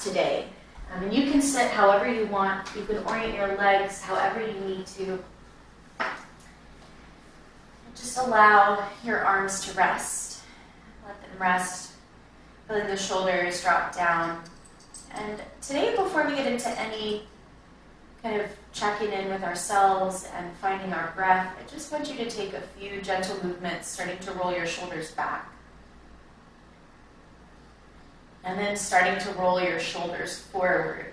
today. And you can sit however you want. You can orient your legs however you need to. Just allow your arms to rest. Let them rest. Feeling the shoulders drop down. And today, before we get into any kind of checking in with ourselves and finding our breath, I just want you to take a few gentle movements, starting to roll your shoulders back. And then starting to roll your shoulders forward.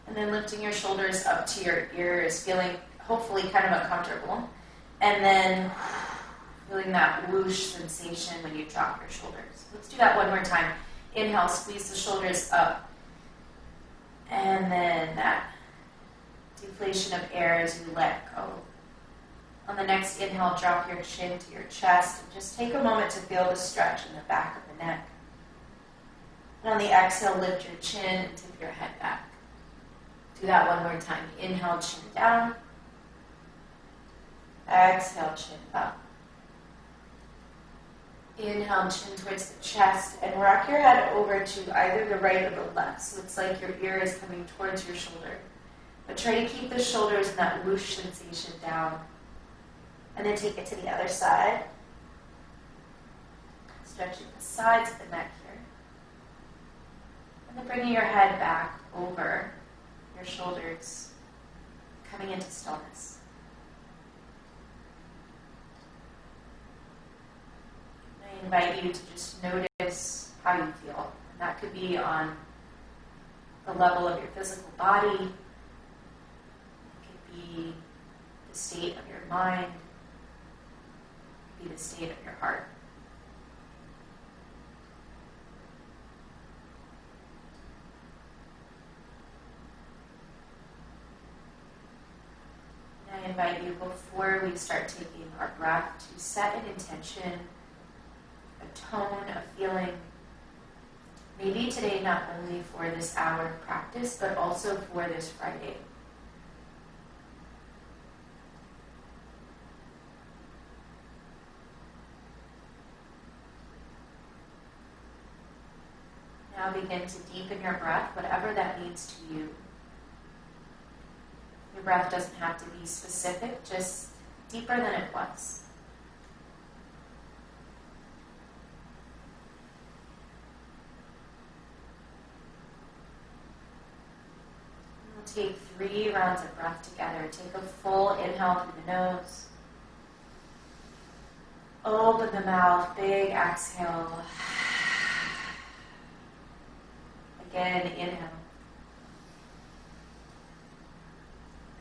And then lifting your shoulders up to your ears, feeling hopefully kind of uncomfortable. And then feeling that whoosh sensation when you drop your shoulders. Let's do that one more time. Inhale, squeeze the shoulders up. And then that deflation of air as you let go. On the next inhale, drop your chin to your chest. And just take a moment to feel the stretch in the back of the neck. And on the exhale, lift your chin and tip your head back. Do that one more time. Inhale, chin down. Exhale, chin up. Inhale, chin towards the chest, and rock your head over to either the right or the left. So it's like your ear is coming towards your shoulder. But try to keep the shoulders and that whoosh sensation down. And then take it to the other side. Stretching the sides of the neck here. And then bringing your head back over your shoulders, coming into stillness. I invite you to just notice how you feel. And that could be on the level of your physical body. It could be the state of your mind. It could be the state of your heart. And I invite you, before we start taking our breath, to set an intention, a tone of feeling, maybe today not only for this hour of practice, but also for this Friday. Now begin to deepen your breath, whatever that means to you. Your breath doesn't have to be specific, just deeper than it was. Take 3 rounds of breath together. Take a full inhale through the nose. Open the mouth, big exhale. Again, inhale.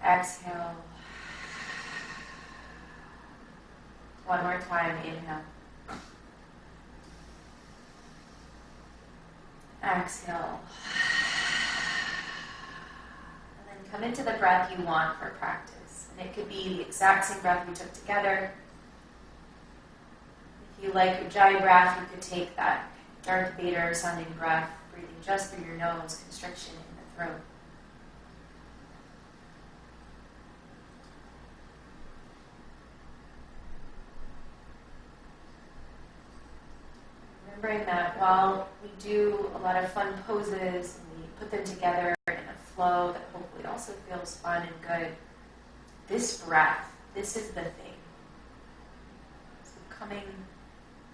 Exhale. One more time, inhale. Exhale. Come into the breath you want for practice. And it could be the exact same breath we took together. If you like your Ujjayi breath, you could take that Darth Vader sounding breath, breathing just through your nose, constriction in the throat. Remembering that while we do a lot of fun poses and we put them together in a flow that hopefully also feels fun and good, this breath, this is the thing. So coming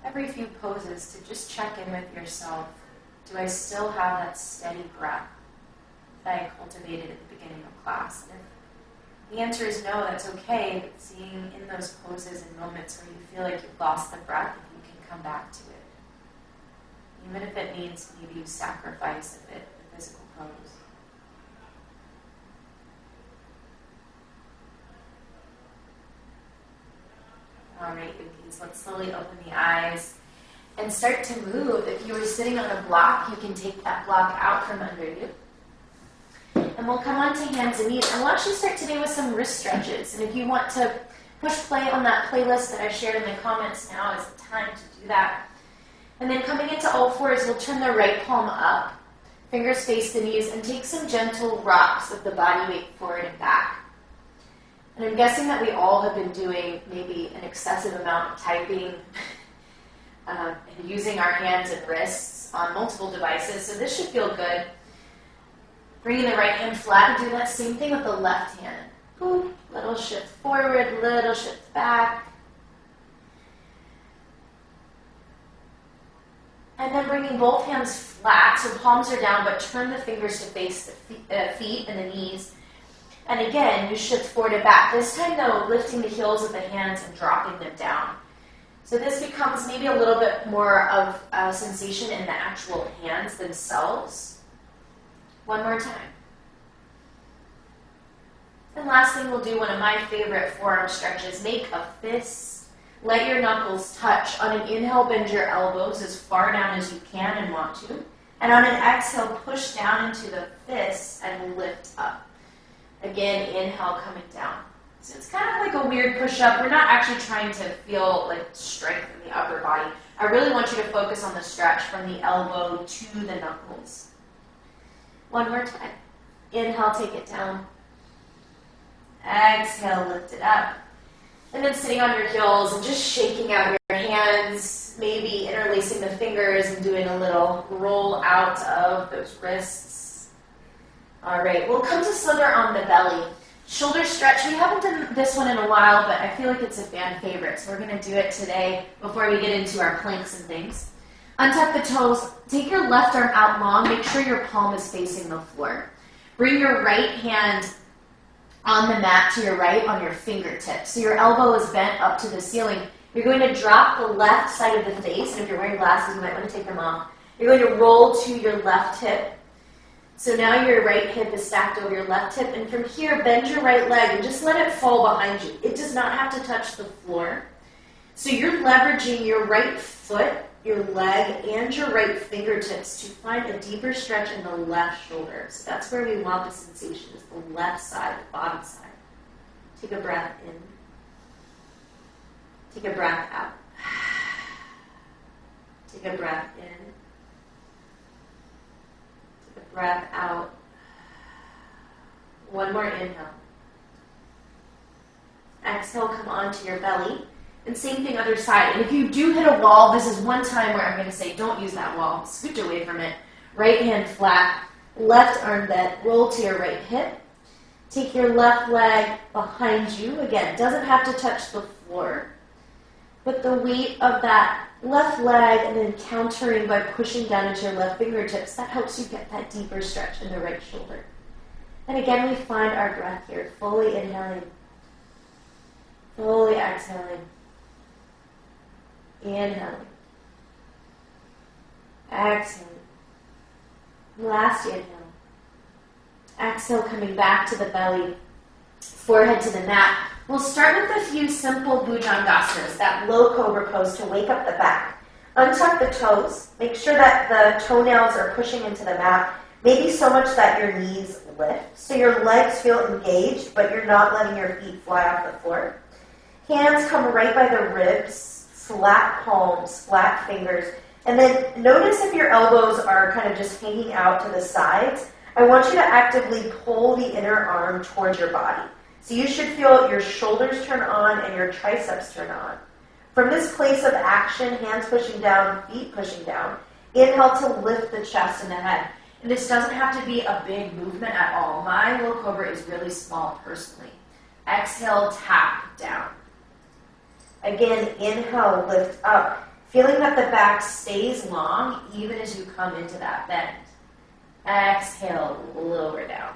every few poses to just check in with yourself. Do I still have that steady breath that I cultivated at the beginning of class? And if the answer is no, that's okay, but seeing in those poses and moments where you feel like you've lost the breath, if you can come back to it. Even if it means maybe you sacrifice a bit the physical pose. All right, yogis, let's slowly open the eyes and start to move. If you were sitting on a block, you can take that block out from under you. And we'll come on to hands and knees. And we'll actually start today with some wrist stretches. And if you want to push play on that playlist that I shared in the comments, now is the time to do that. And then coming into all fours, we'll turn the right palm up, fingers face the knees, and take some gentle rocks of the body weight forward and back. And I'm guessing that we all have been doing maybe an excessive amount of typing and using our hands and wrists on multiple devices. So this should feel good. Bringing the right hand flat and do that same thing with the left hand. Boop, little shift forward, little shift back. And then bringing both hands flat, so palms are down, but turn the fingers to face the feet and the knees. And again, you shift forward and back. This time, though, lifting the heels of the hands and dropping them down. So this becomes maybe a little bit more of a sensation in the actual hands themselves. One more time. And last thing we'll do, one of my favorite forearm stretches, make a fist. Let your knuckles touch. On an inhale, bend your elbows as far down as you can and want to. And on an exhale, push down into the fists and lift up. Again, inhale, coming down. So it's kind of like a weird push-up. We're not actually trying to feel like strength in the upper body. I really want you to focus on the stretch from the elbow to the knuckles. One more time. Inhale, take it down. Exhale, lift it up. And then sitting on your heels and just shaking out your hands, maybe interlacing the fingers and doing a little roll out of those wrists. All right, we'll come to slither on the belly. Shoulder stretch. We haven't done this one in a while, but I feel like it's a fan favorite, so we're going to do it today before we get into our planks and things. Untuck the toes. Take your left arm out long. Make sure your palm is facing the floor. Bring your right hand on the mat to your right on your fingertips. So your elbow is bent up to the ceiling. You're going to drop the left side of the face, and if you're wearing glasses, you might want to take them off. You're going to roll to your left hip. So now your right hip is stacked over your left hip, and from here, bend your right leg and just let it fall behind you. It does not have to touch the floor. So you're leveraging your right foot, your leg, and your right fingertips to find a deeper stretch in the left shoulder. So that's where we want the sensation, is the left side, the bottom side. Take a breath in. Take a breath out. Take a breath in. Take a breath out. One more inhale. Exhale, come onto your belly. And same thing other side. And if you do hit a wall, this is one time where I'm going to say don't use that wall. Scooch away from it. Right hand flat. Left arm bent. Roll to your right hip. Take your left leg behind you. Again, doesn't have to touch the floor. But the weight of that left leg and then countering by pushing down into your left fingertips, that helps you get that deeper stretch in the right shoulder. And again, we find our breath here. Fully inhaling. Fully exhaling. Inhaling. Exhaling. Last inhale. Exhale, coming back to the belly. Forehead to the mat. We'll start with a few simple bhujangasanas, that low cobra pose to wake up the back. Untuck the toes. Make sure that the toenails are pushing into the mat. Maybe so much that your knees lift. So your legs feel engaged, but you're not letting your feet fly off the floor. Hands come right by the ribs, flat palms, flat fingers. And then notice if your elbows are kind of just hanging out to the sides. I want you to actively pull the inner arm towards your body. So you should feel your shoulders turn on and your triceps turn on. From this place of action, hands pushing down, feet pushing down, inhale to lift the chest and the head. And this doesn't have to be a big movement at all. My low cobra is really small personally. Exhale, tap down. Again, inhale, lift up. Feeling that the back stays long even as you come into that bend. Exhale, lower down.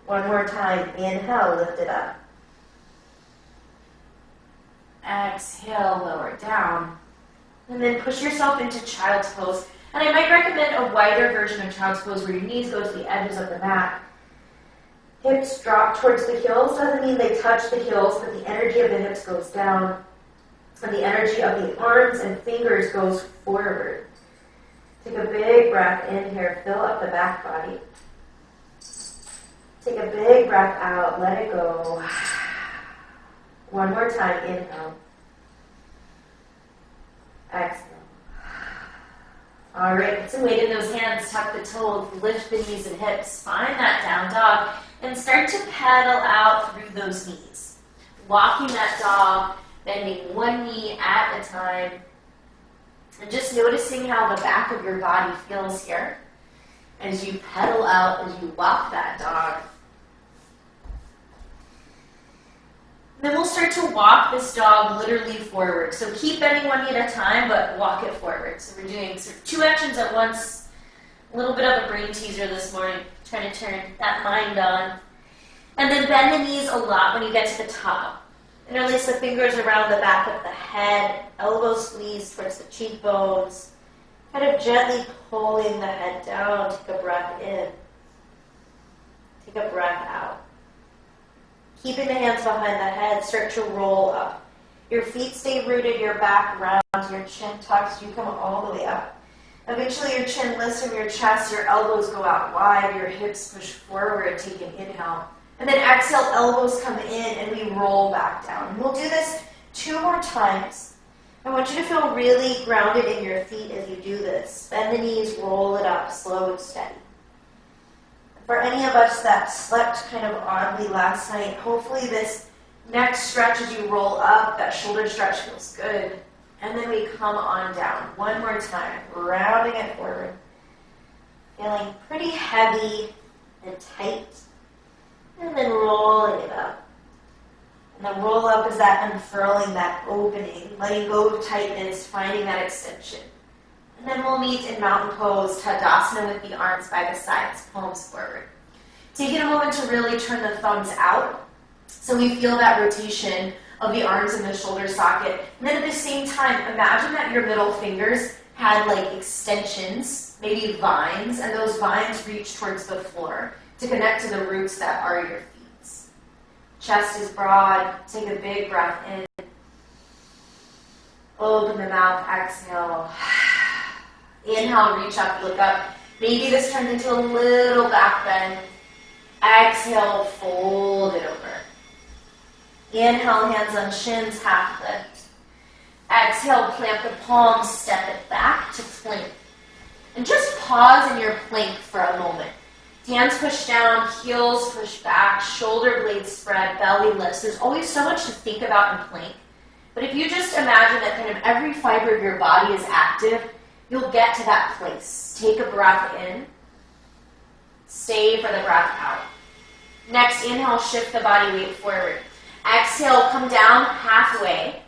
One more time. Inhale, lift it up. Exhale, lower down. And then push yourself into child's pose. And I might recommend a wider version of child's pose where your knees go to the edges of the mat. Hips drop towards the heels. Doesn't mean they touch the heels, but the energy of the hips goes down. And the energy of the arms and fingers goes forward. Take a big breath in here. Fill up the back body. Take a big breath out. Let it go. One more time. Inhale. Exhale. All right. Put some weight in those hands. Tuck the toes. Lift the knees and hips. Find that down dog. And start to pedal out through those knees. Walking that dog. Bending one knee at a time. And just noticing how the back of your body feels here as you pedal out, as you walk that dog. Then we'll start to walk this dog literally forward. So keep bending one knee at a time, but walk it forward. So we're doing sort of 2 actions at once. A little bit of a brain teaser this morning, trying to turn that mind on. And then bend the knees a lot when you get to the top. Interlace the fingers around the back of the head, elbows squeeze towards the cheekbones. Kind of gently pulling the head down. Take a breath in. Take a breath out. Keeping the hands behind the head, start to roll up. Your feet stay rooted, your back rounds, your chin tucks, you come all the way up. Eventually your chin lifts from your chest, your elbows go out wide, your hips push forward, take an inhale. And then exhale, elbows come in, and we roll back down. And we'll do this 2 more times. I want you to feel really grounded in your feet as you do this. Bend the knees, roll it up, slow and steady. For any of us that slept kind of oddly last night, hopefully this next stretch as you roll up, that shoulder stretch feels good. And then we come on down. One more time, rounding it forward. Feeling pretty heavy and tight. And then rolling it up. And the roll up is that unfurling, that opening, letting go of tightness, finding that extension. And then we'll meet in mountain pose, Tadasana with the arms by the sides, palms forward. Taking a moment to really turn the thumbs out so we feel that rotation of the arms in the shoulder socket. And then at the same time, imagine that your middle fingers had like extensions, maybe vines, and those vines reach towards the floor to connect to the roots that are your feet. Chest is broad. Take a big breath in. Open the mouth, exhale. Inhale, reach up, look up. Maybe this turns into a little back bend. Exhale, fold it over. Inhale, hands on shins, half lift. Exhale, plant the palms, step it back to plank. And just pause in your plank for a moment. Hands push down, heels push back, shoulder blades spread, belly lifts. There's always so much to think about in plank. But if you just imagine that kind of every fiber of your body is active, you'll get to that place. Take a breath in. Stay for the breath out. Next, inhale, shift the body weight forward. Exhale, come down halfway.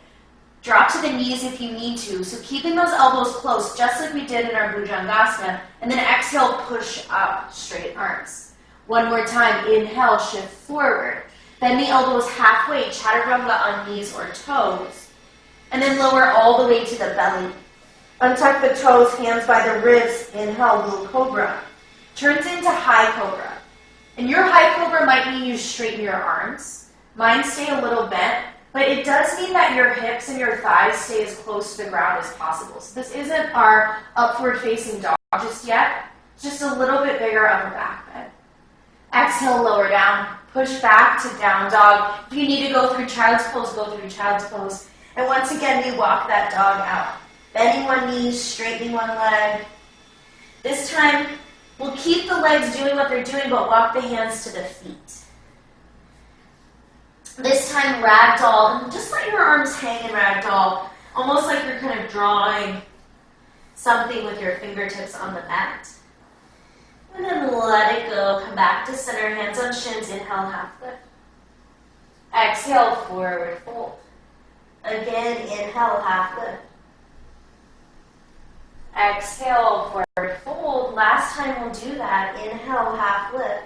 Drop to the knees if you need to. So keeping those elbows close, just like we did in our Bhujangasana. And then exhale, push up, straight arms. One more time, inhale, shift forward. Bend the elbows halfway, chaturanga on knees or toes. And then lower all the way to the belly. Untuck the toes, hands by the ribs. Inhale, little cobra. Turns into high cobra. And your high cobra might mean you straighten your arms. Mine stay a little bent. But it does mean that your hips and your thighs stay as close to the ground as possible. So this isn't our upward-facing dog just yet. It's just a little bit bigger of a back bend. Exhale, lower down. Push back to down dog. If you need to go through child's pose, go through child's pose. And once again, we walk that dog out. Bending one knee, straightening one leg. This time, we'll keep the legs doing what they're doing, but walk the hands to the feet. This time, ragdoll, and just let your arms hang in ragdoll, almost like you're kind of drawing something with your fingertips on the mat. And then let it go. Come back to center, hands on shins. Inhale, half lift. Exhale, forward fold. Again, inhale, half lift. Exhale, forward fold. Last time we'll do that. Inhale, half lift.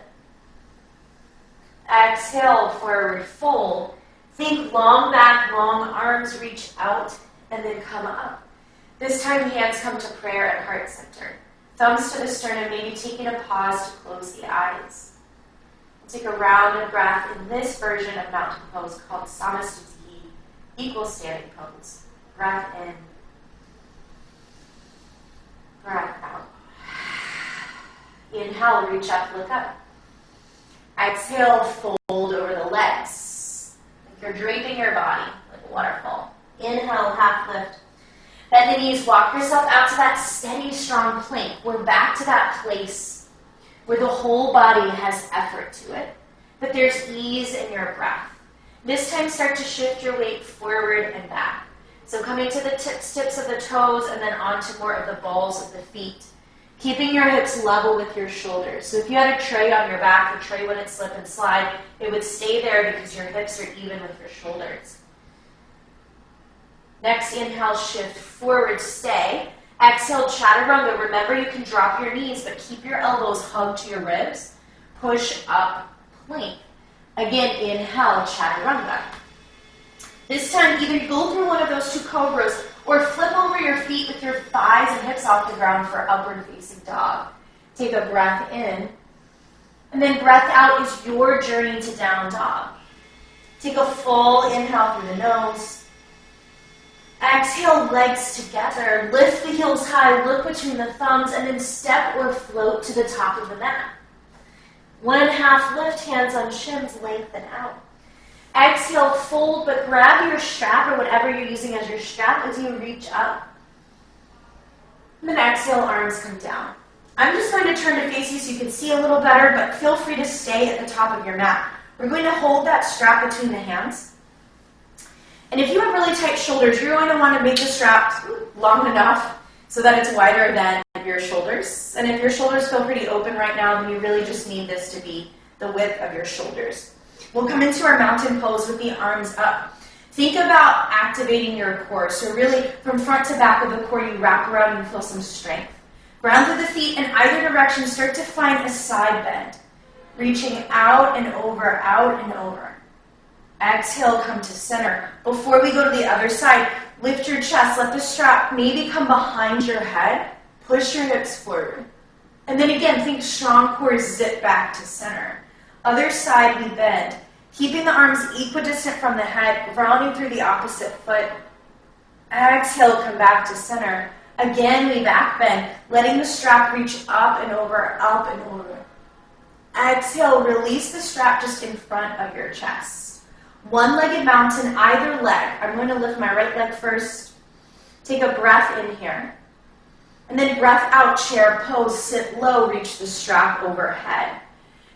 Exhale, forward fold. Think long back, long arms reach out, and then come up. This time, hands come to prayer at heart center. Thumbs to the sternum, maybe taking a pause to close the eyes. Take a rounded breath in this version of mountain pose called Samasthiti, equal standing pose. Breath in. Breath out. Inhale, reach up, look up. Exhale, fold over the legs. Like you're draping your body like a waterfall. Inhale, half lift. Bend the knees, walk yourself out to that steady, strong plank. We're back to that place where the whole body has effort to it, but there's ease in your breath. This time, start to shift your weight forward and back. So coming to the tips of the toes and then onto more of the balls of the feet. Keeping your hips level with your shoulders. So if you had a tray on your back, the tray wouldn't slip and slide. It would stay there because your hips are even with your shoulders. Next, inhale, shift forward, stay. Exhale, chaturanga. Remember, you can drop your knees, but keep your elbows hugged to your ribs. Push up, plank. Again, inhale, chaturanga. This time, either go through one of those 2 cobras or flip over your feet with your thighs and hips off the ground for upward facing dog. Take a breath in. And then breath out is your journey to down dog. Take a full inhale through the nose. Exhale, legs together. Lift the heels high, look between the thumbs, and then step or float to the top of the mat. 1.5 lift, hands on shins, lengthen out. Exhale, fold, but grab your strap or whatever you're using as your strap as you reach up. And then exhale, arms come down. I'm just going to turn to face you so you can see a little better, but feel free to stay at the top of your mat. We're going to hold that strap between the hands. And if you have really tight shoulders, you're going to want to make the strap long enough so that it's wider than your shoulders. And if your shoulders feel pretty open right now, then you really just need this to be the width of your shoulders. We'll come into our mountain pose with the arms up. Think about activating your core. So really, from front to back of the core, you wrap around and feel some strength. Ground through the feet in either direction. Start to find a side bend. Reaching out and over, out and over. Exhale, come to center. Before we go to the other side, lift your chest. Let the strap maybe come behind your head. Push your hips forward. And then again, think strong core, zip back to center. Other side, we bend. Keeping the arms equidistant from the head, rounding through the opposite foot. Exhale, come back to center. Again, we back bend, letting the strap reach up and over, up and over. Exhale, release the strap just in front of your chest. One-legged mountain, either leg. I'm going to lift my right leg first. Take a breath in here. And then breath out, chair pose, sit low, reach the strap overhead.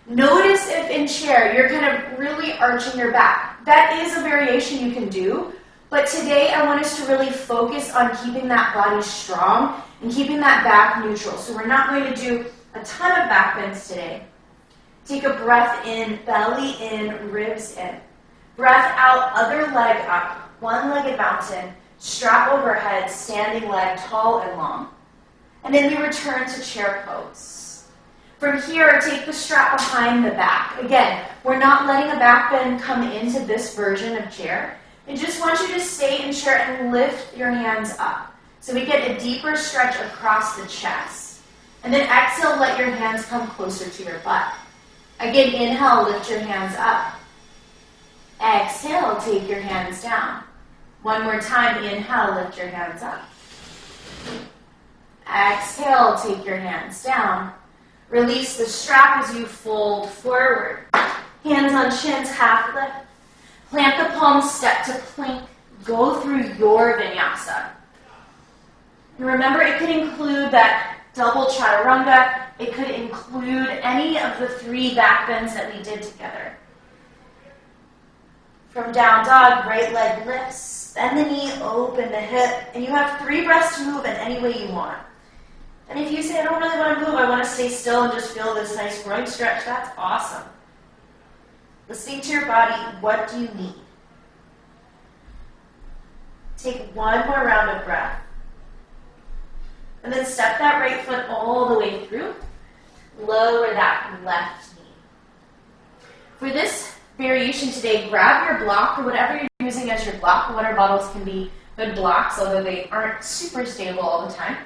Notice if in chair, you're kind of really arching your back. That is a variation you can do, but today I want us to really focus on keeping that body strong and keeping that back neutral. So we're not going to do a ton of back bends today. Take a breath in, belly in, ribs in. Breath out, other leg up, one-legged mountain, strap overhead, standing leg, tall and long. And then we return to chair pose. From here, take the strap behind the back. Again, we're not letting a back bend come into this version of chair. I just want you to stay in chair and lift your hands up. So we get a deeper stretch across the chest. And then exhale, let your hands come closer to your butt. Again, inhale, lift your hands up. Exhale, take your hands down. One more time, inhale, lift your hands up. Exhale, take your hands down. Release the strap as you fold forward. Hands on shins, half lift. Plant the palms, step to plank. Go through your vinyasa. And remember, it could include that double chaturanga. It could include any of the 3 back bends that we did together. From down dog, right leg lifts. Bend the knee, open the hip. And you have 3 breaths to move in any way you want. And if you say, I don't really want to move, I want to stay still and just feel this nice groin stretch, that's awesome. Listening to your body, what do you need? Take one more round of breath. And then step that right foot all the way through. Lower that left knee. For this variation today, grab your block or whatever you're using as your block. Water bottles can be good blocks, although they aren't super stable all the time.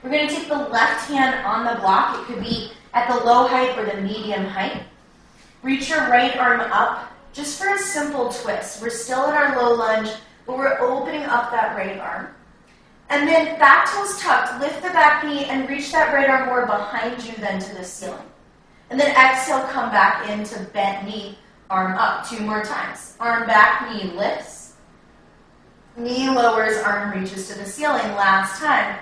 We're going to take the left hand on the block. It could be at the low height or the medium height. Reach your right arm up just for a simple twist. We're still in our low lunge, but we're opening up that right arm. And then back toes tucked, lift the back knee and reach that right arm more behind you than to the ceiling. And then exhale, come back into bent knee, arm up. 2 more times. Arm back, knee lifts. Knee lowers, arm reaches to the ceiling. Last time.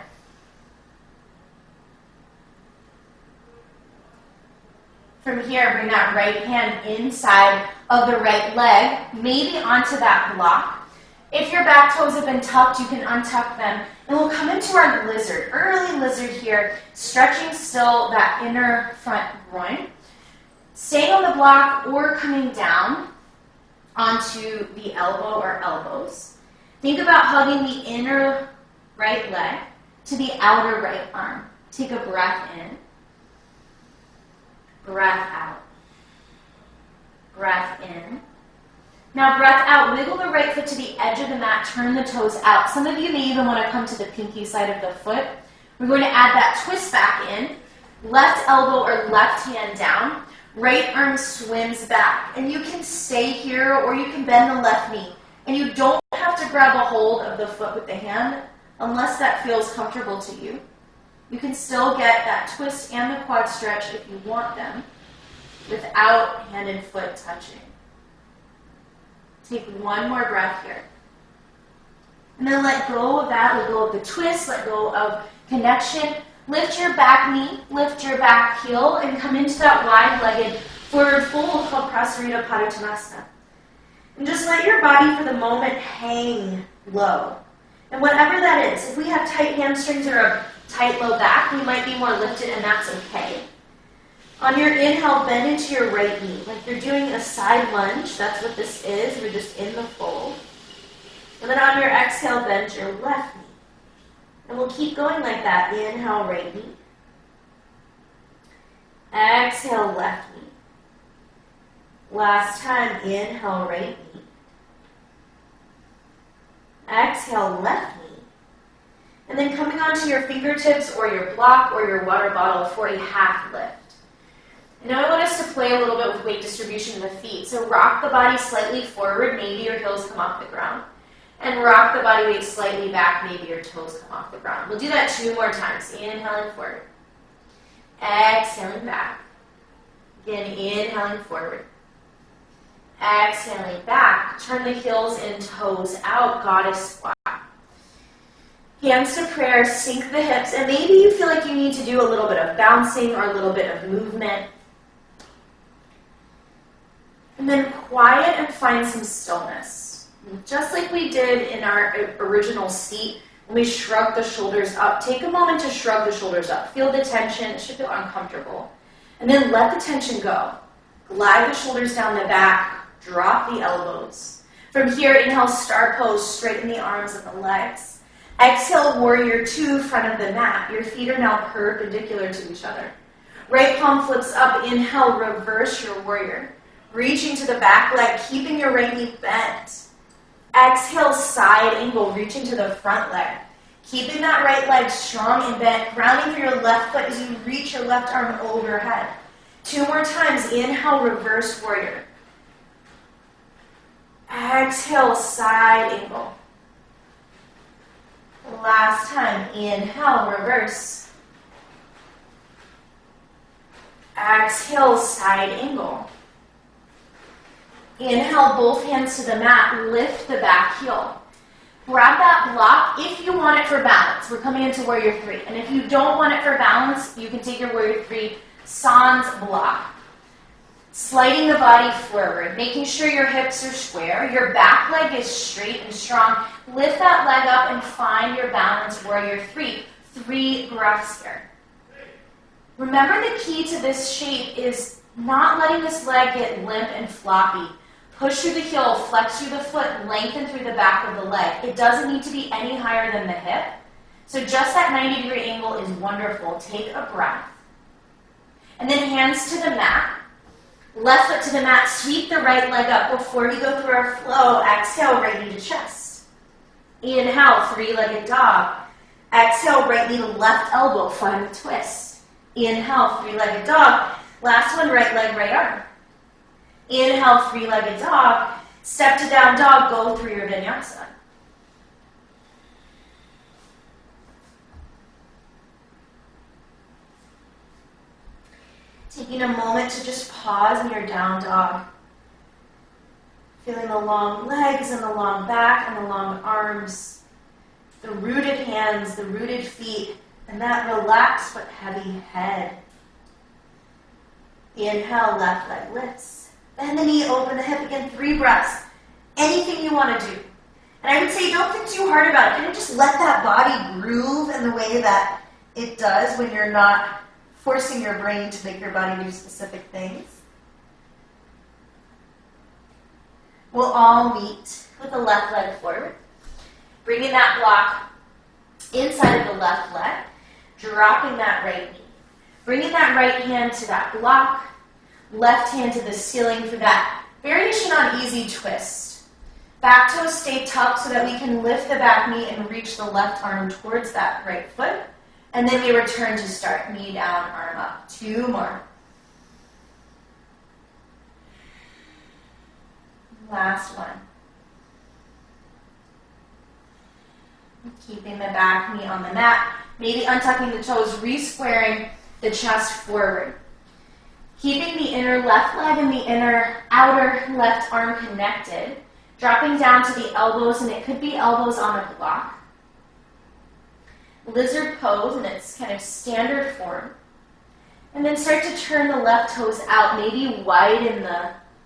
From here, bring that right hand inside of the right leg, maybe onto that block. If your back toes have been tucked, you can untuck them. And we'll come into our lizard, early lizard here, stretching still that inner front groin. Staying on the block or coming down onto the elbow or elbows. Think about hugging the inner right leg to the outer right arm. Take a breath in, breath out, breath in. Now breath out, wiggle the right foot to the edge of the mat, turn the toes out. Some of you may even want to come to the pinky side of the foot. We're going to add that twist back in, left elbow or left hand down, right arm swims back. And you can stay here or you can bend the left knee. And you don't have to grab a hold of the foot with the hand unless that feels comfortable to you. You can still get that twist and the quad stretch if you want them without hand and foot touching. Take one more breath here. And then let go of that, let go of the twist, let go of connection. Lift your back knee, lift your back heel, and come into that wide-legged forward fold called Prasarita Padottanasana. And just let your body for the moment hang low. And whatever that is, if we have tight hamstrings or a tight low back, we might be more lifted, and that's okay. On your inhale, bend into your right knee, like you're doing a side lunge. That's what this is. We're just in the fold. And then on your exhale, bend your left knee. And we'll keep going like that. Inhale, right knee. Exhale, left knee. Last time, inhale, right knee. Exhale, left knee. And then coming onto your fingertips or your block or your water bottle for a half lift. And now I want us to play a little bit with weight distribution in the feet. So rock the body slightly forward, maybe your heels come off the ground. And rock the body weight slightly back, maybe your toes come off the ground. We'll do that 2 more times. Inhaling forward. Exhaling back. Again, inhaling forward. Exhaling back. Turn the heels and toes out. Goddess squat. Hands to prayer. Sink the hips. And maybe you feel like you need to do a little bit of bouncing or a little bit of movement. And then quiet and find some stillness. Just like we did in our original seat, when we shrug the shoulders up, take a moment to shrug the shoulders up. Feel the tension. It should feel uncomfortable. And then let the tension go. Glide the shoulders down the back. Drop the elbows. From here, inhale, star pose. Straighten the arms and the legs. Exhale, warrior 2, front of the mat. Your feet are now perpendicular to each other. Right palm flips up. Inhale, reverse your warrior. Reaching to the back leg, keeping your right knee bent. Exhale, side angle, reaching to the front leg. Keeping that right leg strong and bent, grounding through your left foot as you reach your left arm overhead. 2 more times. Inhale, reverse warrior. Exhale, side angle. Last time. Inhale, reverse. Exhale, side angle. Inhale, both hands to the mat. Lift the back heel. Grab that block if you want it for balance. We're coming into warrior 3. And if you don't want it for balance, you can take your warrior 3 sans block. Sliding the body forward, making sure your hips are square, your back leg is straight and strong. Lift that leg up and find your balance, warrior 3. 3 breaths here. Remember, the key to this shape is not letting this leg get limp and floppy. Push through the heel, flex through the foot, lengthen through the back of the leg. It doesn't need to be any higher than the hip. So just that 90-degree angle is wonderful. Take a breath. And then hands to the mat. Left foot to the mat. Sweep the right leg up. Before we go through our flow, exhale, right knee to chest. Inhale, 3-legged dog. Exhale, right knee to left elbow. Find the twist. Inhale, 3-legged dog. Last one, right leg, right arm. Inhale, 3-legged dog. Step to down dog. Go through your vinyasa. Taking a moment to just pause in your down dog. Feeling the long legs and the long back and the long arms. The rooted hands, the rooted feet, and that relaxed but heavy head. Inhale, left leg lifts. Bend the knee, open the hip again. 3 breaths. Anything you want to do. And I would say don't think too hard about it. Kind of just let that body groove in the way that it does when you're not forcing your brain to make your body do specific things. We'll all meet with the left leg forward. Bringing that block inside of the left leg, dropping that right knee. Bringing that right hand to that block, left hand to the ceiling for that variation on easy twist. Back toes stay tucked so that we can lift the back knee and reach the left arm towards that right foot. And then we return to start. Knee down, arm up. 2 more. Last one. Keeping the back knee on the mat. Maybe untucking the toes, re-squaring the chest forward. Keeping the inner left leg and the inner outer left arm connected. Dropping down to the elbows, and it could be elbows on a block. Lizard pose in its kind of standard form. And then start to turn the left toes out, maybe widen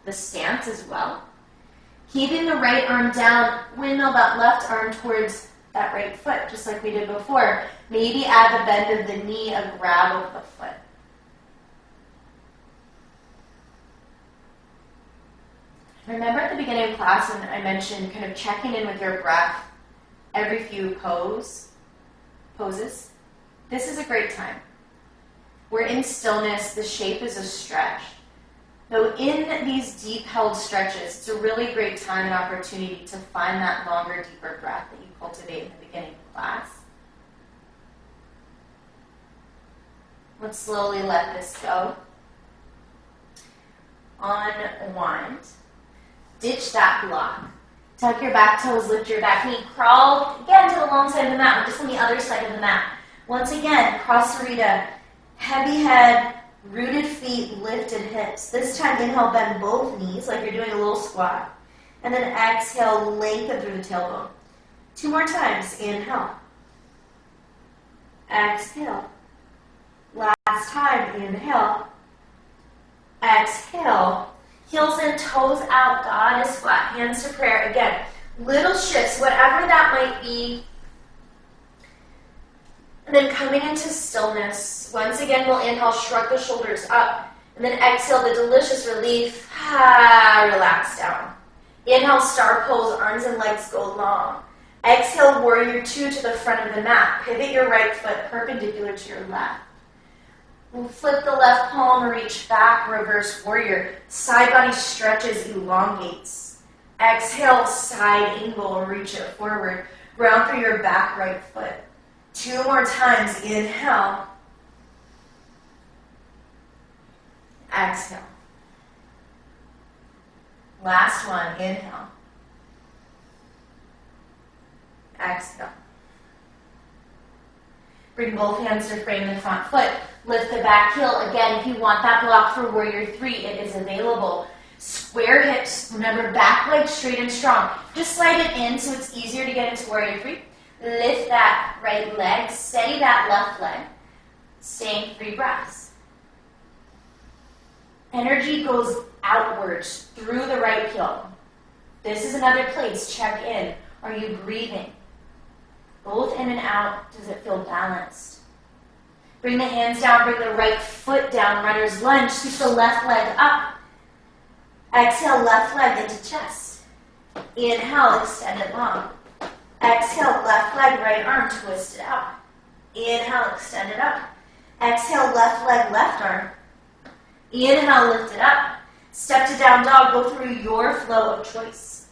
the stance as well. Keeping the right arm down, windmill that left arm towards that right foot, just like we did before. Maybe add the bend of the knee, a grab of the foot. Remember at the beginning of class when I mentioned kind of checking in with your breath every few poses? This is a great time. We're in stillness. The shape is a stretch. Though in these deep held stretches, it's a really great time and opportunity to find that longer, deeper breath that you cultivate in the beginning of class. Let's slowly let this go. Unwind. Ditch that block. Tuck your back toes, lift your back knee. Crawl again to the long side of the mat, just on the other side of the mat. Once again, cross Sarita. Heavy head, rooted feet, lifted hips. This time, inhale, bend both knees like you're doing a little squat. And then exhale, lengthen through the tailbone. 2 more times. Inhale. Exhale. Last time. Inhale. Exhale. Heels in, toes out, goddess flat, hands to prayer. Again, little shifts, whatever that might be. And then coming into stillness. Once again, we'll inhale, shrug the shoulders up. And then exhale, the delicious relief. Relax down. Inhale, star pose, arms and legs go long. Exhale, warrior 2 to the front of the mat. Pivot your right foot perpendicular to your left. We'll flip the left palm, reach back, reverse warrior. Side body stretches, elongates. Exhale, side angle, reach it forward. Ground through your back right foot. 2 more times. Inhale. Exhale. Last one. Inhale. Exhale. Bring both hands to frame the front foot. Lift the back heel. Again, if you want that block for warrior 3, it is available. Square hips. Remember, back leg straight and strong. Just slide it in so it's easier to get into warrior 3. Lift that right leg. Steady that left leg. Staying 3 breaths. Energy goes outwards through the right heel. This is another place. Check in. Are you breathing? Both in and out. Does it feel balanced? Bring the hands down. Bring the right foot down. Runner's lunge. Scoop the left leg up. Exhale, left leg into chest. Inhale, extend it long. Exhale, left leg, right arm, twist it out. Inhale, extend it up. Exhale, left leg, left arm. Inhale, lift it up. Step to down dog. Go through your flow of choice.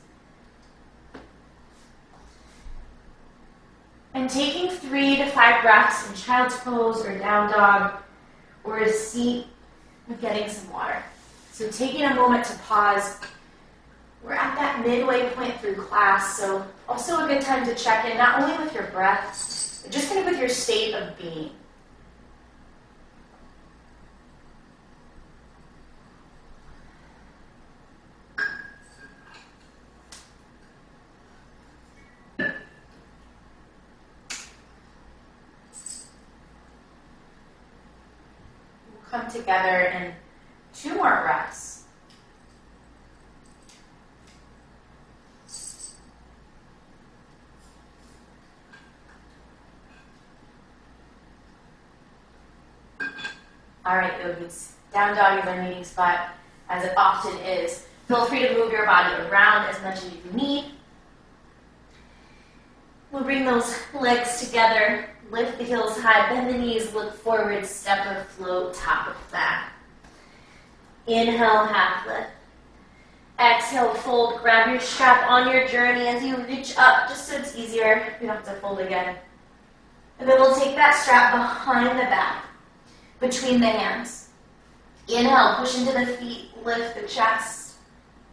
And taking 3 to 5 breaths in child's pose or down dog or a seat with getting some water. So taking a moment to pause. We're at that midway point through class, so also a good time to check in, not only with your breath, but just kind of with your state of being. Come together in 2 more breaths. All right, yogis. Down dog is our meeting spot, as it often is. Feel free to move your body around as much as you need. We'll bring those legs together. Lift the heels high, bend the knees, look forward, step or float, top of that. Inhale, half lift. Exhale, fold. Grab your strap on your journey as you reach up, just so it's easier. You don't have to fold again. And then we'll take that strap behind the back, between the hands. Inhale, push into the feet, lift the chest.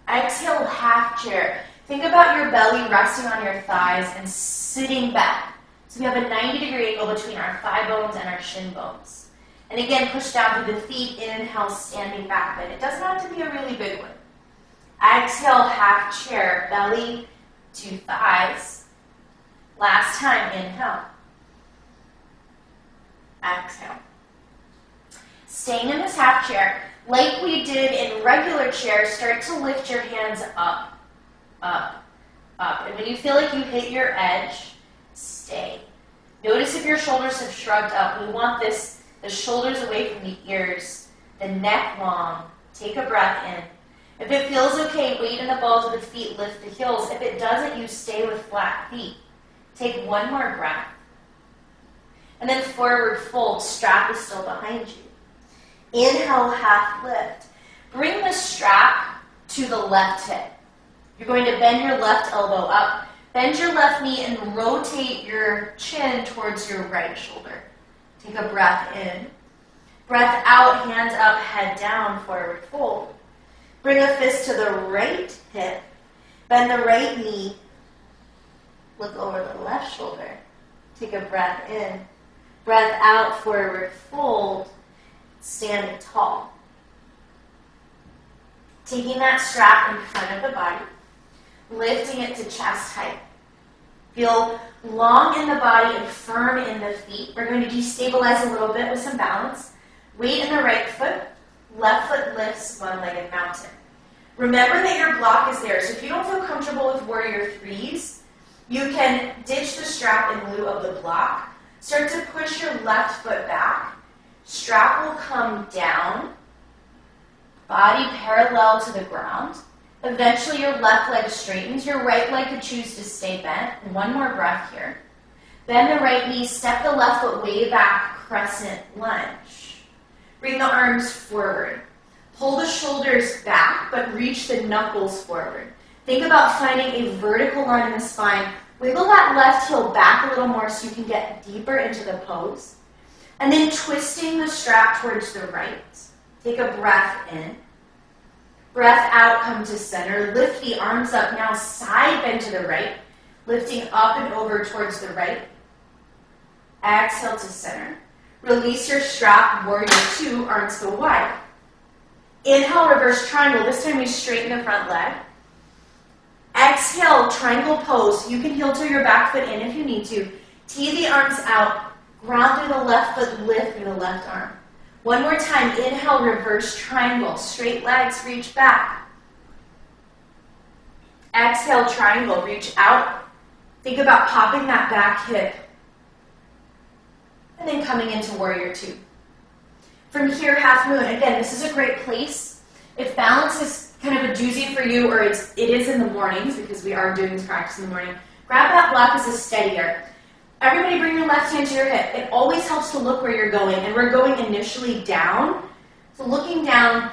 Exhale, half chair. Think about your belly resting on your thighs and sitting back. So we have a 90-degree angle between our thigh bones and our shin bones. And again, push down through the feet. Inhale, standing back bend. It doesn't have to be a really big one. Exhale, half chair, belly to thighs. Last time, inhale. Exhale. Staying in this half chair, like we did in regular chair, start to lift your hands up, up, up. And when you feel like you hit your edge, stay. Notice if your shoulders have shrugged up. We want the shoulders away from the ears, the neck long. Take a breath in. If it feels okay, weight in the balls of the feet, lift the heels. If it doesn't, you stay with flat feet. Take one more breath. And then forward fold, strap is still behind you. Inhale, half lift. Bring the strap to the left hip. You're going to bend your left elbow up, bend your left knee, and rotate your chin towards your right shoulder. Take a breath in. Breath out, hands up, head down, forward fold. Bring a fist to the right hip, bend the right knee, look over the left shoulder. Take a breath in. Breath out, forward fold, standing tall. Taking that strap in front of the body, lifting it to chest height. Feel long in the body and firm in the feet. We're going to destabilize a little bit with some balance. Weight in the right foot, left foot lifts, one-legged mountain. Remember that your block is there, so if you don't feel comfortable with warrior threes, you can ditch the strap in lieu of the block. Start to push your left foot back. Strap will come down, body parallel to the ground. Eventually your left leg straightens. Your right leg could choose to stay bent. One more breath here. Bend the right knee, step the left foot way back, crescent lunge. Bring the arms forward. Pull the shoulders back, but reach the knuckles forward. Think about finding a vertical line in the spine. Wiggle that left heel back a little more so you can get deeper into the pose. And then twisting the strap towards the right. Take a breath in. Breath out, come to center. Lift the arms up. Now side bend to the right. Lifting up and over towards the right. Exhale to center. Release your strap, warrior two, arms go wide. Inhale, reverse triangle. This time we straighten the front leg. Exhale, triangle pose. You can heel toe your back foot in if you need to. Tee the arms out. Ground through the left foot, lift through the left arm. One more time. Inhale, reverse triangle. Straight legs, reach back. Exhale, triangle. Reach out. Think about popping that back hip. And then coming into warrior two. From here, half moon. Again, this is a great place. If balance is kind of a doozy for you, or it is in the mornings, because we are doing this practice in the morning, grab that block as a steadier. Everybody bring your left hand to your hip. It always helps to look where you're going, and we're going initially down. So looking down,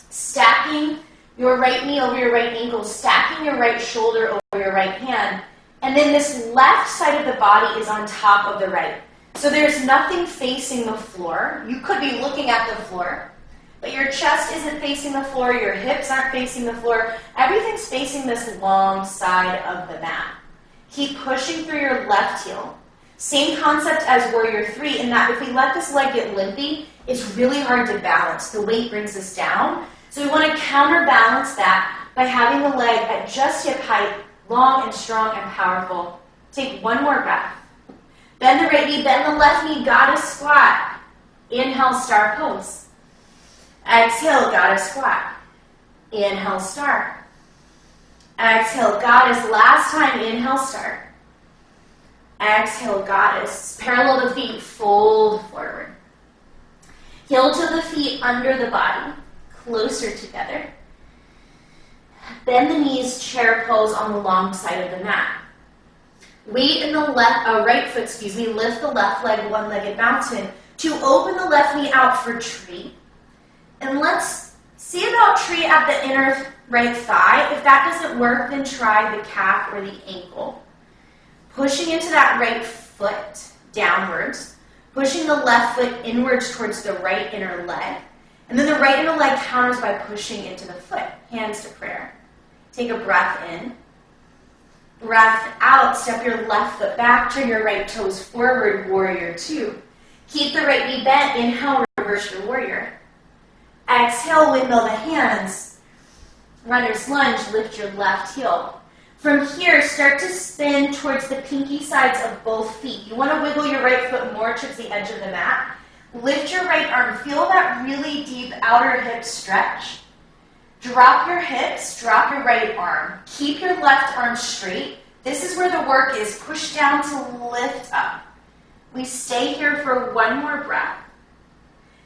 stacking your right knee over your right ankle, stacking your right shoulder over your right hand, and then this left side of the body is on top of the right. So there's nothing facing the floor. You could be looking at the floor, but your chest isn't facing the floor, your hips aren't facing the floor. Everything's facing this long side of the mat. Keep pushing through your left heel. Same concept as warrior three, in that if we let this leg get limpy, it's really hard to balance. The weight brings us down. So we want to counterbalance that by having the leg at just hip height, long and strong and powerful. Take one more breath. Bend the right knee, bend the left knee, goddess squat. Inhale, star pose. Exhale, goddess squat. Inhale, star. Exhale, goddess. Last time, inhale, star. Exhale, goddess. Parallel the feet, fold forward. Heel to the feet under the body, closer together. Bend the knees, chair pose on the long side of the mat. Weight in the right foot, lift the left leg, one-legged mountain to open the left knee out for tree. And let's see about tree at the inner right thigh. If that doesn't work, then try the calf or the ankle. Pushing into that right foot downwards, pushing the left foot inwards towards the right inner leg. And then the right inner leg counters by pushing into the foot, hands to prayer. Take a breath in. Breath out, step your left foot back, turn your right toes forward, warrior two. Keep the right knee bent, inhale, reverse your warrior. Exhale, windmill the hands. Runner's lunge, lift your left heel. From here, start to spin towards the pinky sides of both feet. You want to wiggle your right foot more towards the edge of the mat. Lift your right arm, feel that really deep outer hip stretch. Drop your hips, drop your right arm. Keep your left arm straight. This is where the work is. Push down to lift up. We stay here for one more breath.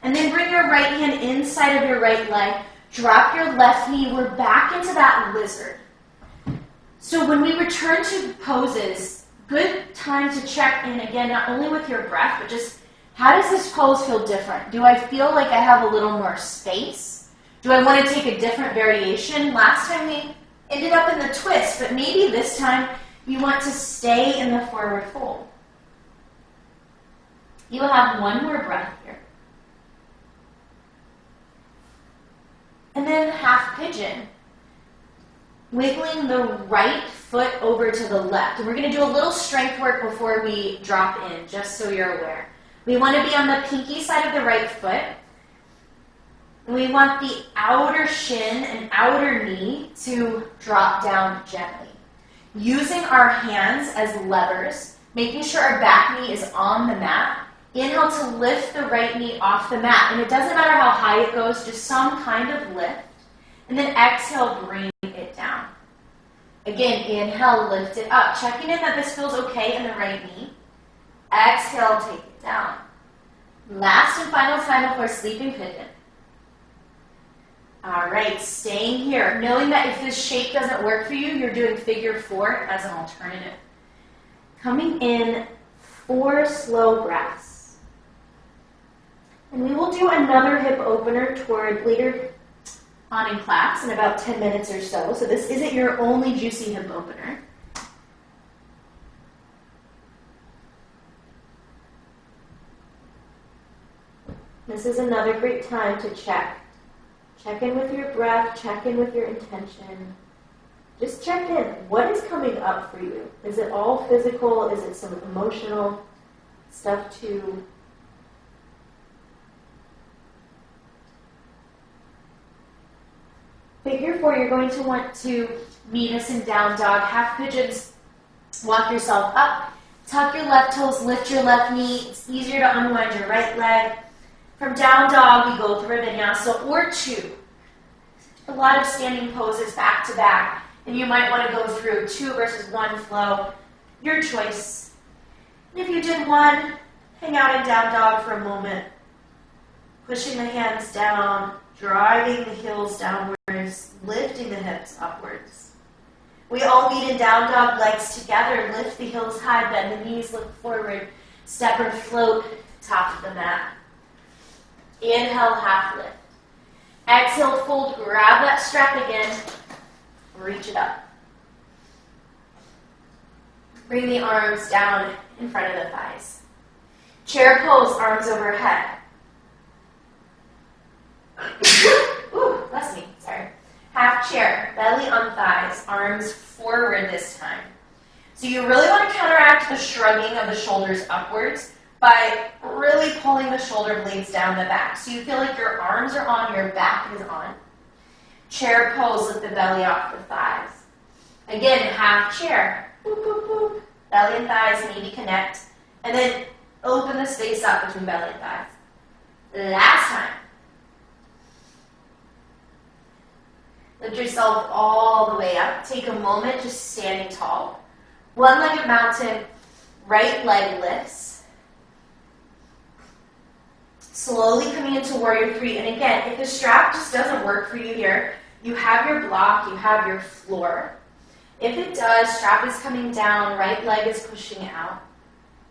And then bring your right hand inside of your right leg. Drop your left knee. We're back into that lizard. So when we return to poses, good time to check in again, not only with your breath, but just how does this pose feel different? Do I feel like I have a little more space? Do I want to take a different variation? Last time we ended up in the twist, but maybe this time you want to stay in the forward fold. You will have one more breath here. And then half pigeon. Wiggling the right foot over to the left. And we're going to do a little strength work before we drop in, just so you're aware. We want to be on the pinky side of the right foot. And we want the outer shin and outer knee to drop down gently. Using our hands as levers, making sure our back knee is on the mat. Inhale to lift the right knee off the mat. And it doesn't matter how high it goes, just some kind of lift. And then exhale, bring it down. Again, inhale, lift it up. Checking in that this feels okay in the right knee. Exhale, take it down. Last and final time before sleeping pigeon. All right, staying here. Knowing that if this shape doesn't work for you, you're doing figure four as an alternative. Coming in, 4 slow breaths. And we will do another hip opener toward later on in class in about 10 minutes or so. So this isn't your only juicy hip opener. This is another great time to check. Check in with your breath, check in with your intention. Just check in. What is coming up for you? Is it all physical? Is it some emotional stuff too? Figure 4, you're going to want to meet us in down dog. Half pigeons, walk yourself up. Tuck your left toes, lift your left knee. It's easier to unwind your right leg. From down dog, we go through a vinyasa or 2. A lot of standing poses back to back. And you might want to go through 2 versus 1 flow. Your choice. And if you did 1, hang out in down dog for a moment. Pushing the hands down, driving the heels downwards, lifting the hips upwards. We all meet in down dog, legs together. Lift the heels high, bend the knees, look forward. Step or float, top of the mat. Inhale, half lift. Exhale, fold, grab that strap again. Reach it up. Bring the arms down in front of the thighs. Chair pose, arms overhead. Ooh, bless me, sorry. Half chair, belly on thighs, arms forward this time. So you really want to counteract the shrugging of the shoulders upwards by really pulling the shoulder blades down the back. So you feel like your arms are on, your back is on. Chair pose, lift the belly off the thighs. Again, half chair. Boop, boop, boop. Belly and thighs maybe connect. And then open the space up between belly and thighs. Last time. Lift yourself all the way up. Take a moment just standing tall. One-legged mountain, right leg lifts. Slowly coming into warrior three. And again, if the strap just doesn't work for you here, you have your block, you have your floor. If it does, strap is coming down, right leg is pushing out.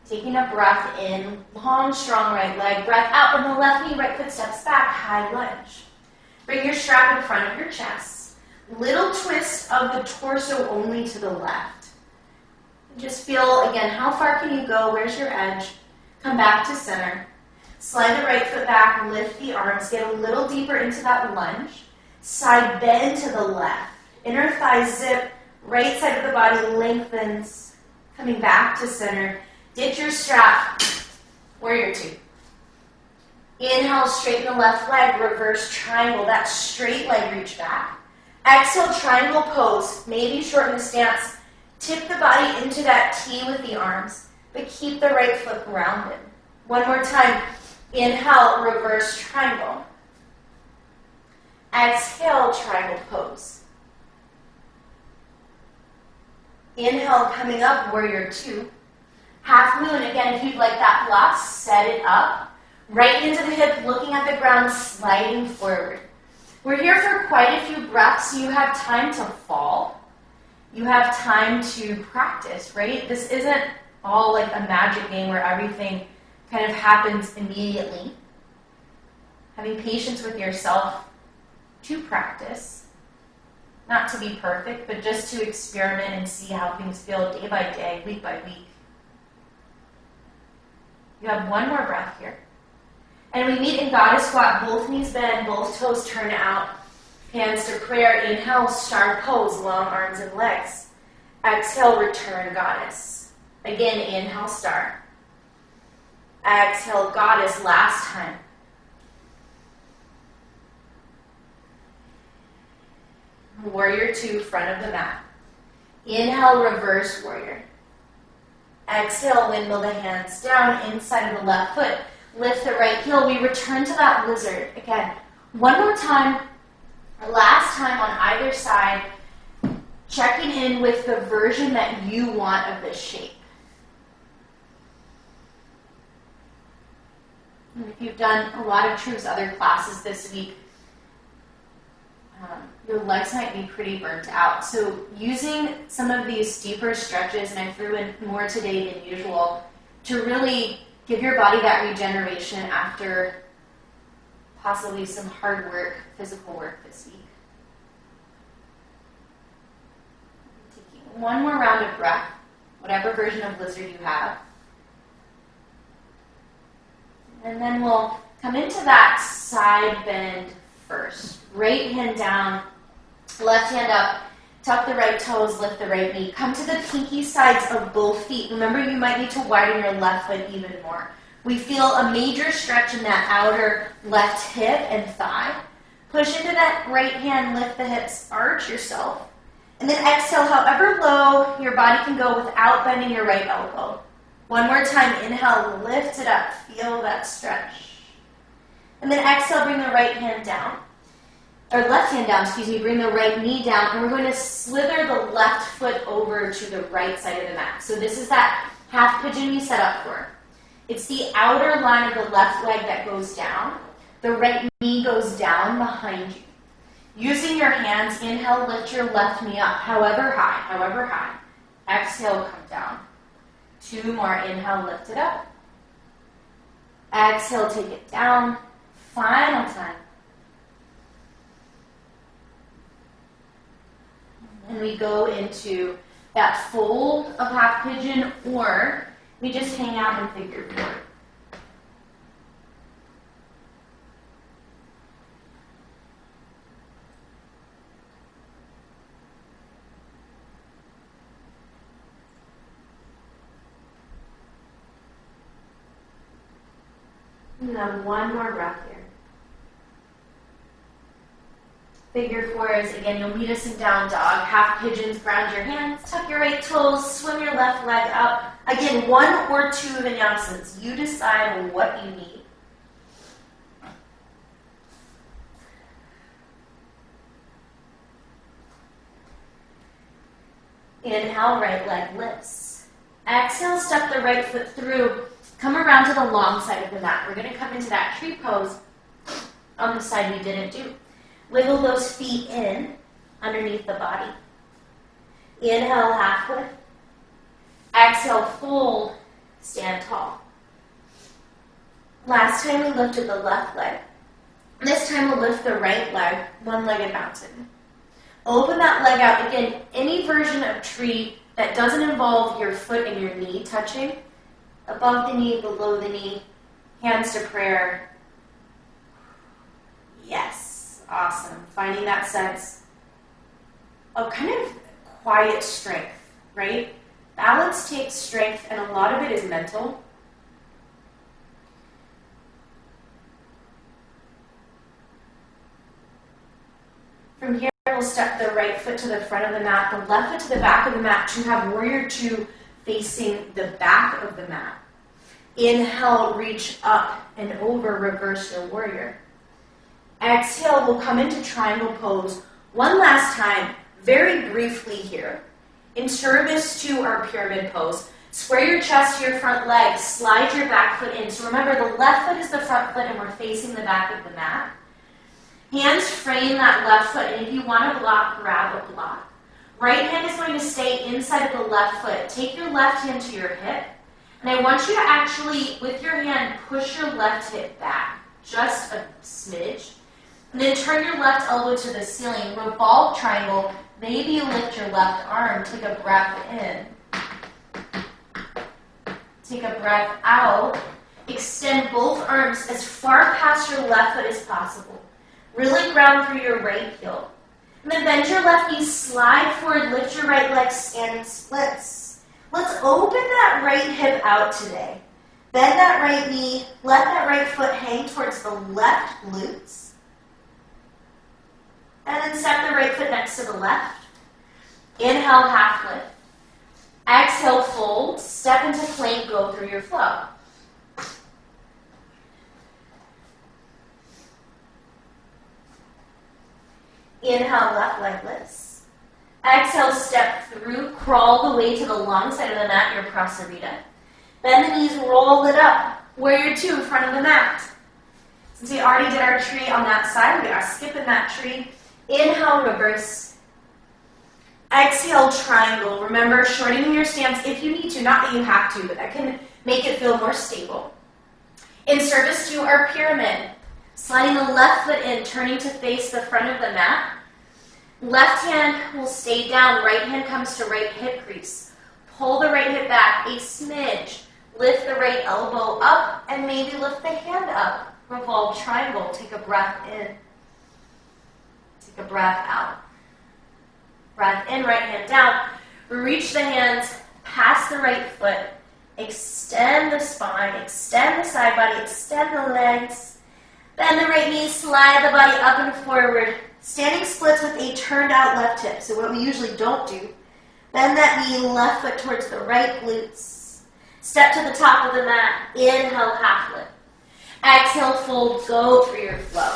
Taking a breath in, long, strong right leg, breath out, and the left knee, right foot steps back, high lunge. Bring your strap in front of your chest. Little twist of the torso only to the left. Just feel, again, how far can you go? Where's your edge? Come back to center. Slide the right foot back, lift the arms, get a little deeper into that lunge. Side bend to the left. Inner thigh zip, right side of the body lengthens. Coming back to center. Ditch your strap, warrior two. Inhale, straighten the left leg, reverse triangle, that straight leg reach back. Exhale, triangle pose, maybe shorten the stance. Tip the body into that T with the arms, but keep the right foot grounded. One more time. Inhale, reverse triangle. Exhale, triangle pose. Inhale, coming up, warrior two. Half moon, again, if you'd like that block, set it up. Right into the hip, looking at the ground, sliding forward. We're here for quite a few breaths, so you have time to fall. You have time to practice, right? This isn't all like a magic game where everything kind of happens immediately. Having patience with yourself to practice, not to be perfect, but just to experiment and see how things feel day by day, week by week. You have one more breath here. And we meet in goddess squat, both knees bend, both toes turn out, hands to prayer. Inhale, star pose, long arms and legs. Exhale, return goddess. Again, inhale, star. Exhale, goddess, last time. Warrior two, front of the mat. Inhale, reverse warrior. Exhale, windmill the hands down, inside of the left foot. Lift the right heel. We return to that lizard. Again, one more time, or last time on either side, checking in with the version that you want of this shape. And if you've done a lot of True's other classes this week, your legs might be pretty burnt out. So using some of these deeper stretches, and I threw in more today than usual, to really give your body that regeneration after possibly some hard work, physical work this week. Taking one more round of breath, whatever version of lizard you have. And then we'll come into that side bend first. Right hand down, left hand up, tuck the right toes, lift the right knee. Come to the pinky sides of both feet. Remember, you might need to widen your left foot even more. We feel a major stretch in that outer left hip and thigh. Push into that right hand, lift the hips, arch yourself. And then exhale however low your body can go without bending your right elbow. One more time, inhale, lift it up, feel that stretch. And then exhale, bring the right hand down. Or left hand down, bring the right knee down, and we're going to slither the left foot over to the right side of the mat. So this is that half pigeon we set up for. It's the outer line of the left leg that goes down. The right knee goes down behind you. Using your hands, inhale, lift your left knee up, however high, however high. Exhale, come down. Two more, inhale, lift it up. Exhale, take it down. Final time. And we go into that fold of half pigeon, or we just hang out in figure four. And then one more breath here. Figure four is, again, you'll meet us in down dog. Half pigeons, ground your hands, tuck your right toes, swim your left leg up. Again, one or two vinyasas. You decide what you need. Inhale, right leg lifts. Exhale, step the right foot through. Come around to the long side of the mat. We're going to come into that tree pose on the side we didn't do. Wiggle those feet in underneath the body. Inhale, half lift. Exhale, fold, stand tall. Last time we lifted the left leg. This time we'll lift the right leg, one-legged mountain. Open that leg out. Again, any version of tree that doesn't involve your foot and your knee touching. Above the knee, below the knee, hands to prayer. Yes, awesome. Finding that sense of kind of quiet strength, right? Balance takes strength, and a lot of it is mental. From here, we'll step the right foot to the front of the mat, the left foot to the back of the mat to have warrior two facing the back of the mat. Inhale, reach up and over, reverse your warrior. Exhale, we'll come into triangle pose one last time, very briefly here. In service to our pyramid pose, square your chest to your front leg, slide your back foot in. So remember, the left foot is the front foot and we're facing the back of the mat. Hands frame that left foot, and if you want to block, grab a block. Right hand is going to stay inside of the left foot. Take your left hand to your hip, and I want you to actually, with your hand, push your left hip back, just a smidge. And then turn your left elbow to the ceiling, revolve triangle. Maybe you lift your left arm, take a breath in. Take a breath out. Extend both arms as far past your left foot as possible. Really ground through your right heel. And then bend your left knee, slide forward, lift your right leg, standing splits. Let's open that right hip out today. Bend that right knee, let that right foot hang towards the left glutes. And then step the right foot next to the left. Inhale, half lift. Exhale, fold. Step into plank, go through your flow. Inhale, left leg lifts. Exhale, step through, crawl the way to the long side of the mat, your prasarita. Bend the knees, roll it up. Warrior two in front of the mat. Since we already did our tree on that side, we are skipping that tree. Inhale, reverse. Exhale, triangle. Remember, shortening your stance if you need to, not that you have to, but that can make it feel more stable. In service to our pyramid, sliding the left foot in, turning to face the front of the mat. Left hand will stay down, right hand comes to right hip crease. Pull the right hip back a smidge. Lift the right elbow up and maybe lift the hand up. Revolve triangle. Take a breath in. Take a breath out. Breath in, right hand down. Reach the hands past the right foot. Extend the spine, extend the side body, extend the legs. Bend the right knee, slide the body up and forward. Standing splits with a turned out left hip. So what we usually don't do, bend that knee, left foot towards the right glutes. Step to the top of the mat. Inhale, half lift. Exhale, fold, go through your flow.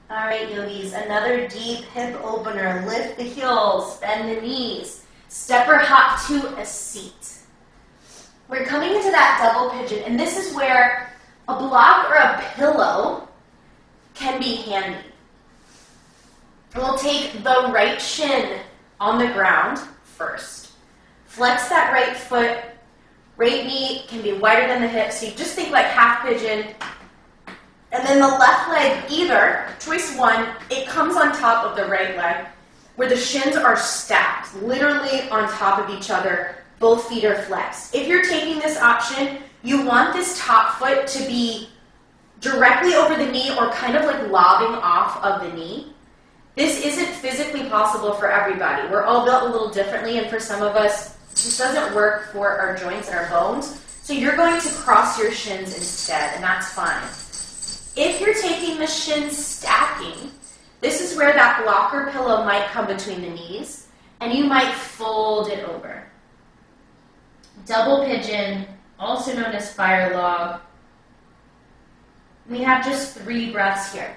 All right, yogis, another deep hip opener. Lift the heels, bend the knees. Step or hop to a seat. We're coming into that double pigeon, and this is where a block or a pillow can be handy. We'll take the right shin on the ground first. Flex that right foot. Right knee can be wider than the hip, so you just think like half pigeon. And then the left leg, either, choice one, it comes on top of the right leg, where the shins are stacked, literally on top of each other. Both feet are flexed. If you're taking this option, you want this top foot to be directly over the knee or kind of like lobbing off of the knee. This isn't physically possible for everybody. We're all built a little differently, and for some of us, this doesn't work for our joints and our bones. So you're going to cross your shins instead, and that's fine. If you're taking the shin stacking, this is where that blocker pillow might come between the knees, and you might fold it over. Double pigeon, also known as fire log. We have just 3 breaths here.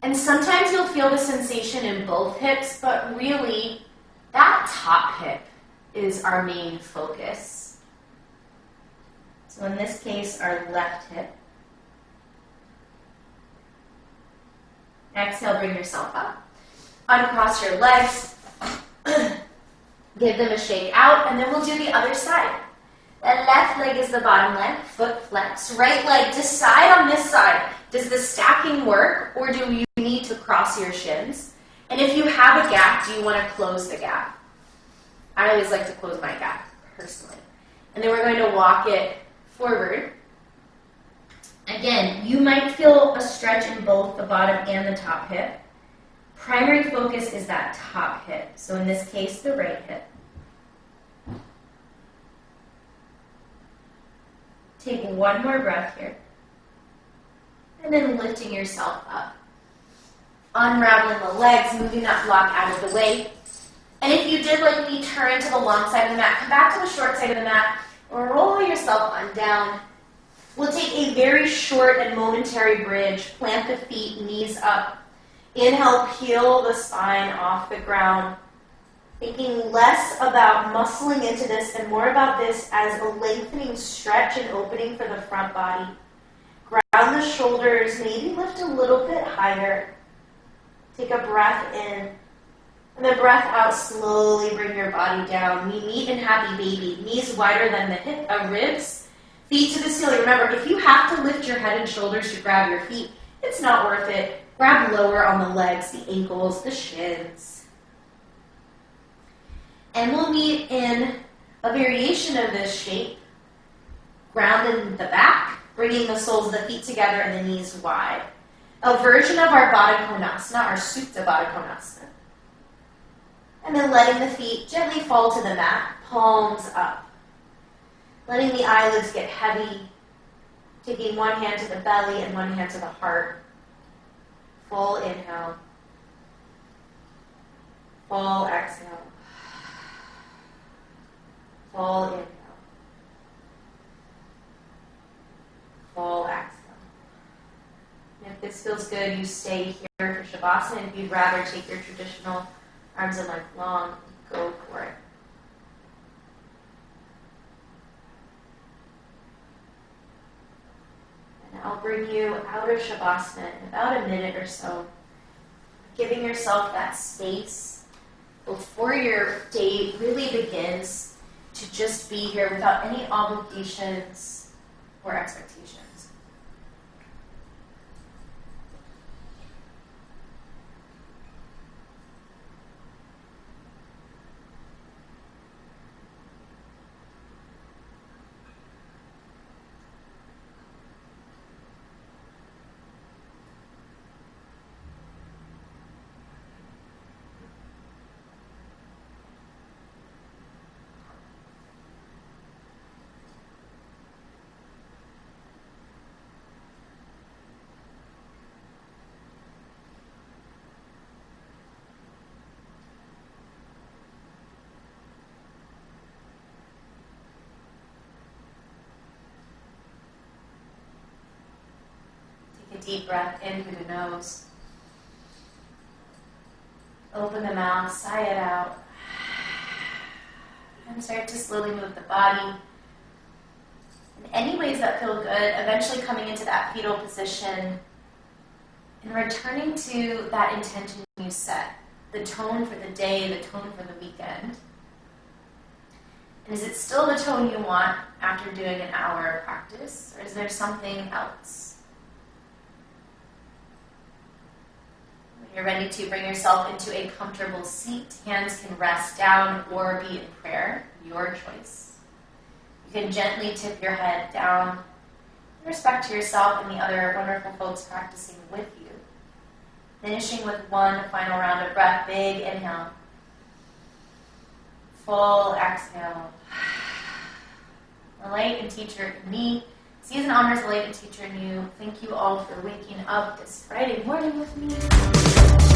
And sometimes you'll feel the sensation in both hips, but really, that top hip is our main focus. So in this case, our left hip. Exhale, bring yourself up. Uncross your legs. Give them a shake out, and then we'll do the other side. The left leg is the bottom leg, foot flex. Right leg, decide on this side. Does the stacking work, or do you need to cross your shins? And if you have a gap, do you want to close the gap? I always like to close my gap, personally. And then we're going to walk it forward. Again, you might feel a stretch in both the bottom and the top hip. Primary focus is that top hip. So in this case, the right hip. Take one more breath here. And then lifting yourself up. Unraveling the legs, moving that block out of the way. And if you did like me, turn to the long side of the mat, come back to the short side of the mat, or roll yourself on down. We'll take a very short and momentary bridge, plant the feet, knees up. Inhale, peel the spine off the ground. Thinking less about muscling into this and more about this as a lengthening stretch and opening for the front body. Ground the shoulders, maybe lift a little bit higher. Take a breath in. And then breath out, slowly bring your body down. We meet in happy baby. Knees wider than the ribs. Feet to the ceiling. Remember, if you have to lift your head and shoulders to grab your feet, it's not worth it. Grab lower on the legs, the ankles, the shins. And we'll meet in a variation of this shape. Ground in the back, bringing the soles of the feet together and the knees wide. A version of our Baddha Konasana, our Supta Baddha Konasana. And then letting the feet gently fall to the mat, palms up. Letting the eyelids get heavy. Taking one hand to the belly and one hand to the heart. Full inhale. Full exhale. Full inhale. Full exhale. And if this feels good, you stay here for Shavasana. If you'd rather take your traditional arms and legs long, go for it. And I'll bring you out of Shavasana in about a minute or so, giving yourself that space before your day really begins to just be here without any obligations or expectations. Deep breath in through the nose. Open the mouth, sigh it out. And start to slowly move the body in any ways that feel good, eventually coming into that fetal position and returning to that intention you set, the tone for the day, the tone for the weekend. And is it still the tone you want after doing an hour of practice, or is there something else? You're ready to bring yourself into a comfortable seat. Hands can rest down or be in prayer, your choice. You can gently tip your head down in respect to yourself and the other wonderful folks practicing with you. Finishing with one final round of breath. Big inhale. Full exhale. The light and teacher in me sees and honors the light and teacher in you. Thank you all for waking up this Friday morning with me.